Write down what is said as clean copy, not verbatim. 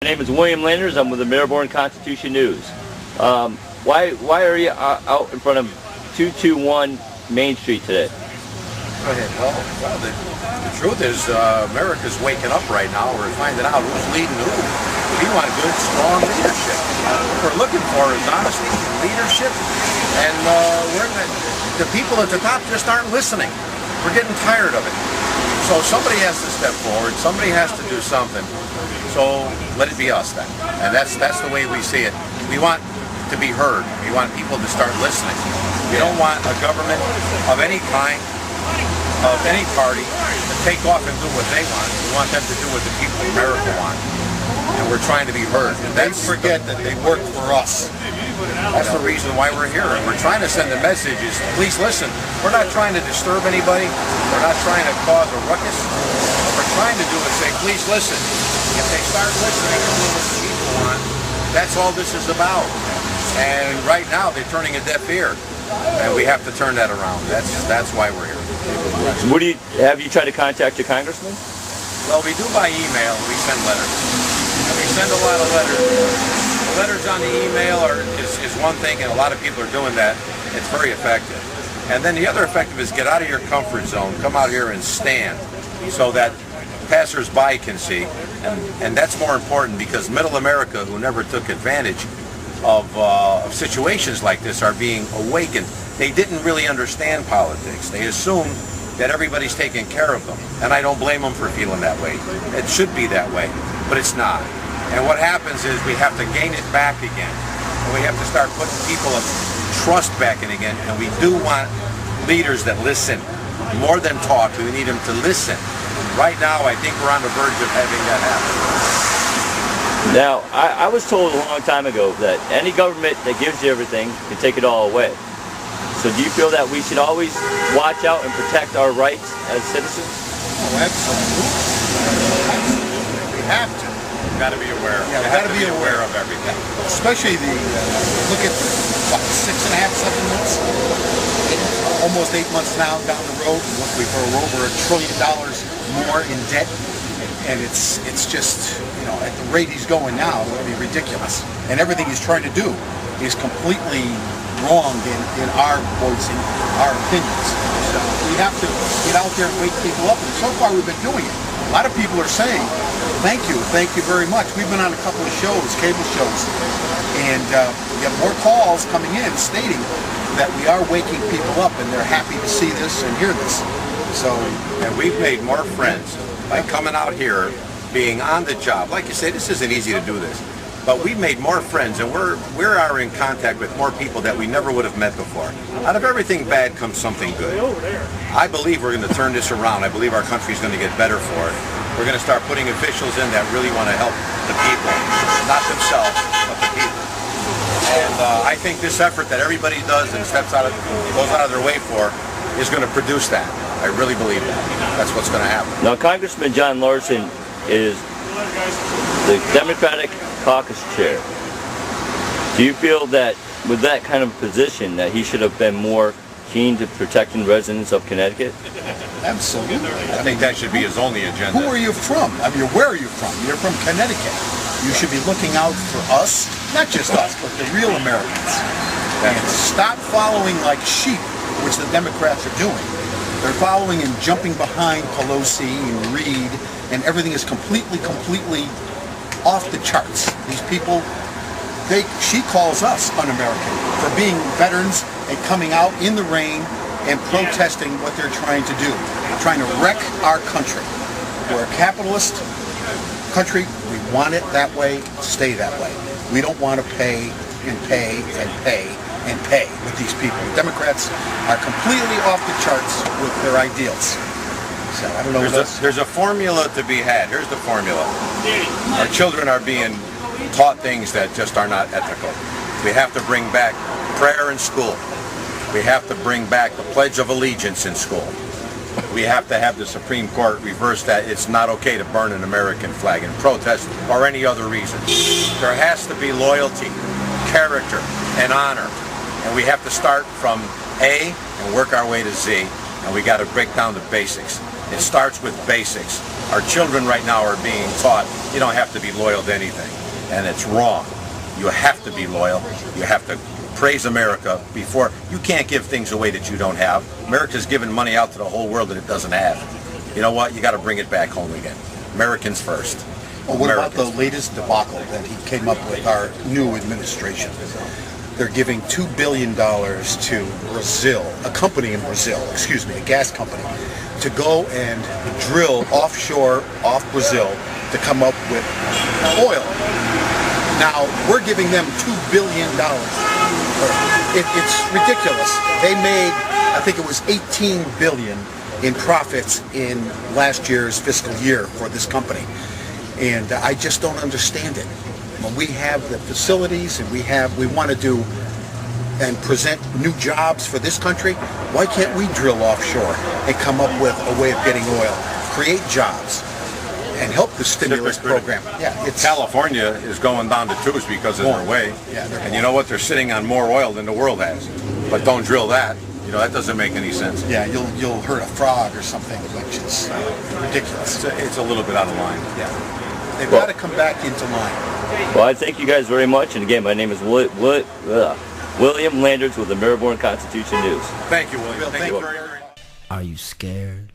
My name is William Landers. I'm with the Ameriborn Constitution News. Why are you out in front of 221 Main Street today? Go ahead. Well, the truth is America's waking up right now. We're finding out who's leading who. We want good, strong leadership. What we're looking for is honesty, leadership, and the people at the top just aren't listening. We're getting tired of it. So somebody has to step forward. Somebody has to do something. So let it be us then. And that's the way we see it. We want to be heard. We want people to start listening. We don't want a government of any kind, of any party, to take off and do what they want. We want them to do what the people of America want. And we're trying to be heard. And they forget that they work for us. That's the reason why we're here. And we're trying to send the message is, please listen. We're not trying to disturb anybody. We're not trying to cause a ruckus. What we're trying to do is say, please listen. If they start listening to what the people want, that's all this is about. And right now, they're turning a deaf ear. And we have to turn that around. That's why we're here. Have you tried to contact your congressman? Well, we do by email. We send letters. And we send a lot of letters. The letters on the email is one thing, and a lot of people are doing that. It's very effective. And then the other effective is get out of your comfort zone. Come out here and stand so that passers-by can see. And that's more important because middle America, who never took advantage of situations like this, are being awakened. They didn't really understand politics. They assumed that everybody's taking care of them. And I don't blame them for feeling that way. It should be that way, but it's not. And what happens is we have to gain it back again. And we have to start putting people of trust back in again. And we do want leaders that listen. More than talk, we need them to listen. Right now, I think we're on the verge of having that happen. Now, I was told a long time ago that any government that gives you everything can take it all away. So do you feel that we should always watch out and protect our rights as citizens? Oh, absolutely. We have to. You've got to be aware. Yeah, we've got to be aware of everything. Especially look at, what, 6.5, 7 months? Almost 8 months now down the road. We're over $1 trillion more in debt. And it's just, at the rate he's going now, it'll be ridiculous. And everything he's trying to do is completely wrong in our voicing, our opinions. So we have to get out there and wake people up. And so far we've been doing it. A lot of people are saying, thank you very much. We've been on a couple of shows, cable shows, and we have more calls coming in stating that we are waking people up and they're happy to see this and hear this. So, and we've made more friends by coming out here, being on the job. Like you say, this isn't easy to do this, but we've made more friends, and we are in contact with more people that we never would have met before. Out of everything bad comes something good. I believe we're going to turn this around. I believe our country's going to get better for it. We're going to start putting officials in that really want to help the people, not themselves, but the people. And I think this effort that everybody does and goes out of their way for is going to produce that. I really believe that. That's what's going to happen. Now, Congressman John Larson is the Democratic caucus chair. Do you feel that with that kind of position that he should have been more keen to protecting residents of Connecticut? Absolutely. I think that should be his only agenda. Who are you from? I mean, where are you from? You're from Connecticut. You should be looking out for us, not just us, but the real Americans. And stop following like sheep, which the Democrats are doing. They're following and jumping behind Pelosi and Reid, and everything is completely off the charts. These people, she calls us un-American for being veterans and coming out in the rain and protesting what they're trying to do, trying to wreck our country. We're a capitalist country. We want it that way, stay that way. We don't want to pay and pay and pay and pay with these people. Democrats are completely off the charts with their ideals. So I don't know. There's a formula to be had. Here's the formula. Our children are being taught things that just are not ethical. We have to bring back prayer in school. We have to bring back the Pledge of Allegiance in school. We have to have the Supreme Court reverse that. It's not okay to burn an American flag in protest or any other reason. There has to be loyalty, character, and honor. And we have to start from A and work our way to Z. And we got to break down the basics. It starts with basics. Our children right now are being taught you don't have to be loyal to anything, and it's wrong. You have to be loyal. You have to praise America before. You can't give things away that you don't have. America's giving money out to the whole world that it doesn't have. You know what? You got to bring it back home again. Americans first. Well, what about the latest debacle that he came up with, our new administration? They're giving $2 billion to Brazil, a company in Brazil, excuse me, a gas company, to go and drill offshore off Brazil to come up with oil. Now, we're giving them $2 billion. It's ridiculous. They made, I think it was $18 billion in profits in last year's fiscal year for this company. And I just don't understand it. When we have the facilities and we want to do and present new jobs for this country, why can't we drill offshore and come up with a way of getting oil, create jobs, and help the stimulus program? Yeah, it's California is going down to twos because of their way. Yeah, and you know what? They're sitting on more oil than the world has. But don't drill that. You know, that doesn't make any sense. Yeah, you'll hurt a frog or something, which is ridiculous. It's a little bit out of line. Yeah. They've got to come back into line. Well, I thank you guys very much. And again, my name is William Landers with the Ameriborn Constitution News. Thank you, William. Thank you very much. Are you scared?